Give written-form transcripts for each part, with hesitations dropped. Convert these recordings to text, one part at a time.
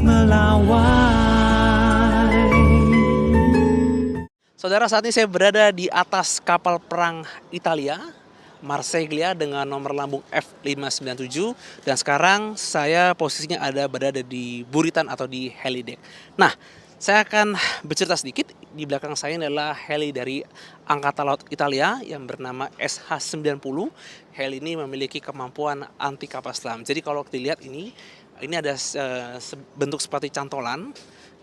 melawai. Saudara, saat ini saya berada di atas kapal perang Italia, Marsiglia, dengan nomor lambung F597, dan sekarang saya posisinya berada di buritan atau di helideck. Nah, saya akan bercerita sedikit. Di belakang saya adalah heli dari Angkatan Laut Italia yang bernama SH-90. Heli ini memiliki kemampuan anti kapal selam. Jadi kalau dilihat ini ada bentuk seperti cantolan.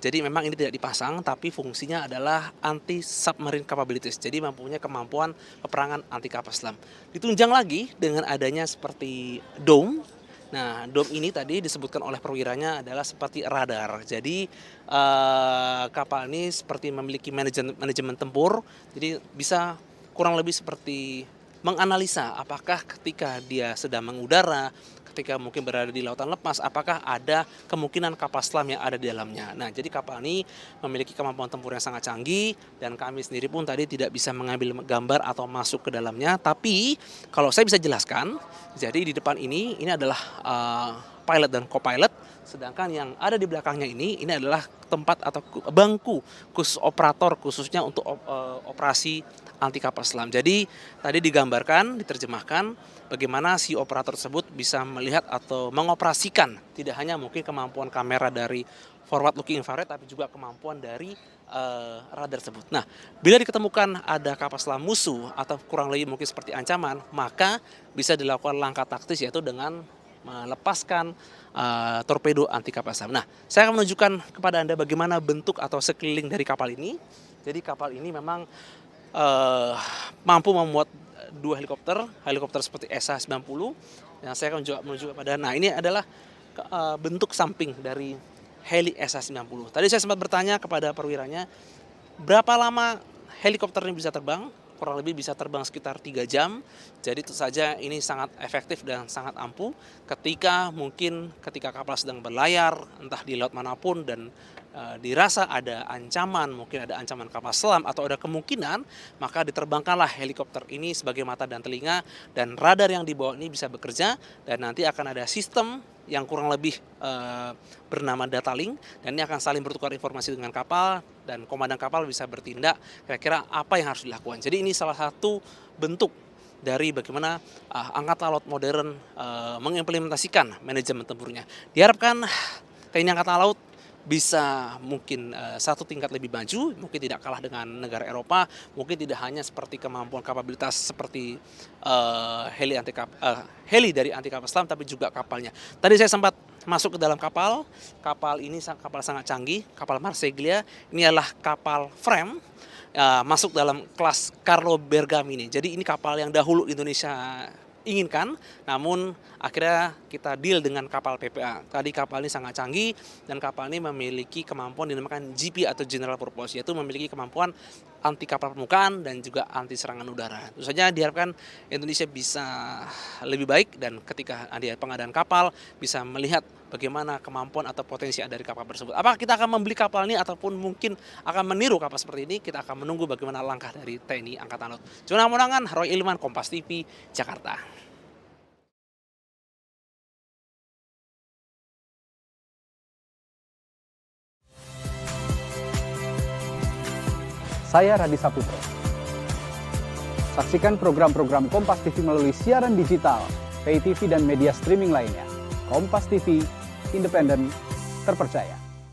Jadi memang ini tidak dipasang, tapi fungsinya adalah anti-submarine capabilities. Jadi mempunyai kemampuan peperangan anti kapal selam. Ditunjang lagi dengan adanya seperti dome. Nah, dome ini tadi disebutkan oleh perwiranya adalah seperti radar. Jadi kapal ini seperti memiliki manajemen tempur. Jadi bisa kurang lebih seperti menganalisa apakah ketika dia sedang mengudara, ketika mungkin berada di lautan lepas, apakah ada kemungkinan kapal selam yang ada di dalamnya. Nah, jadi kapal ini memiliki kemampuan tempur yang sangat canggih, dan kami sendiri pun tadi tidak bisa mengambil gambar atau masuk ke dalamnya. Tapi kalau saya bisa jelaskan, jadi di depan ini adalah pilot dan co-pilot, sedangkan yang ada di belakangnya ini adalah tempat atau bangku khusus operator, khususnya untuk operasi anti kapal selam. Jadi tadi digambarkan, diterjemahkan bagaimana si operator tersebut bisa melihat atau mengoperasikan tidak hanya mungkin kemampuan kamera dari forward looking infrared, tapi juga kemampuan dari radar tersebut. Nah, bila diketemukan ada kapal selam musuh atau kurang lebih mungkin seperti ancaman, maka bisa dilakukan langkah taktis, yaitu dengan melepaskan torpedo anti kapal selam. Nah, saya akan menunjukkan kepada Anda bagaimana bentuk atau sekeliling dari kapal ini. Jadi kapal ini memang mampu memuat dua helikopter seperti SH-90. Yang saya akan menunjukkan kepada Anda. Nah, ini adalah bentuk samping dari heli SH-90. Tadi saya sempat bertanya kepada perwiranya, berapa lama helikopter ini bisa terbang? Kurang lebih bisa terbang sekitar 3 jam. Jadi tentu saja ini sangat efektif dan sangat ampuh ketika kapal sedang berlayar entah di laut manapun dan dirasa ada ancaman, mungkin ada ancaman kapal selam atau ada kemungkinan, maka diterbangkanlah helikopter ini sebagai mata dan telinga, dan radar yang dibawa ini bisa bekerja, dan nanti akan ada sistem yang kurang lebih bernama data link, dan ini akan saling bertukar informasi dengan kapal, dan komandan kapal bisa bertindak kira-kira apa yang harus dilakukan. Jadi ini salah satu bentuk dari bagaimana Angkatan Laut modern mengimplementasikan manajemen tempurnya. Diharapkan TNI Angkatan Laut bisa mungkin satu tingkat lebih maju, mungkin tidak kalah dengan negara Eropa, mungkin tidak hanya seperti kemampuan kapabilitas seperti heli dari anti kapal selam, tapi juga kapalnya. Tadi saya sempat masuk ke dalam kapal ini kapal sangat canggih, kapal Marsiglia. Ini adalah kapal frame, masuk dalam kelas Carlo Bergamini. Jadi ini kapal yang dahulu Indonesia inginkan, namun akhirnya kita deal dengan kapal PPA. Tadi kapal ini sangat canggih, dan kapal ini memiliki kemampuan dinamakan GP atau General Purpose, yaitu memiliki kemampuan anti kapal permukaan dan juga anti serangan udara. Tentu saja diharapkan Indonesia bisa lebih baik, dan ketika ada pengadaan kapal bisa melihat bagaimana kemampuan atau potensi dari kapal tersebut. Apakah kita akan membeli kapal ini ataupun mungkin akan meniru kapal seperti ini? Kita akan menunggu bagaimana langkah dari TNI Angkatan Laut. Jurnal Monangan, Roy Ilman, Kompas TV, Jakarta. Saya Radi Saputro. Saksikan program-program Kompas TV melalui siaran digital, pay TV dan media streaming lainnya. Kompas TV, independen, terpercaya.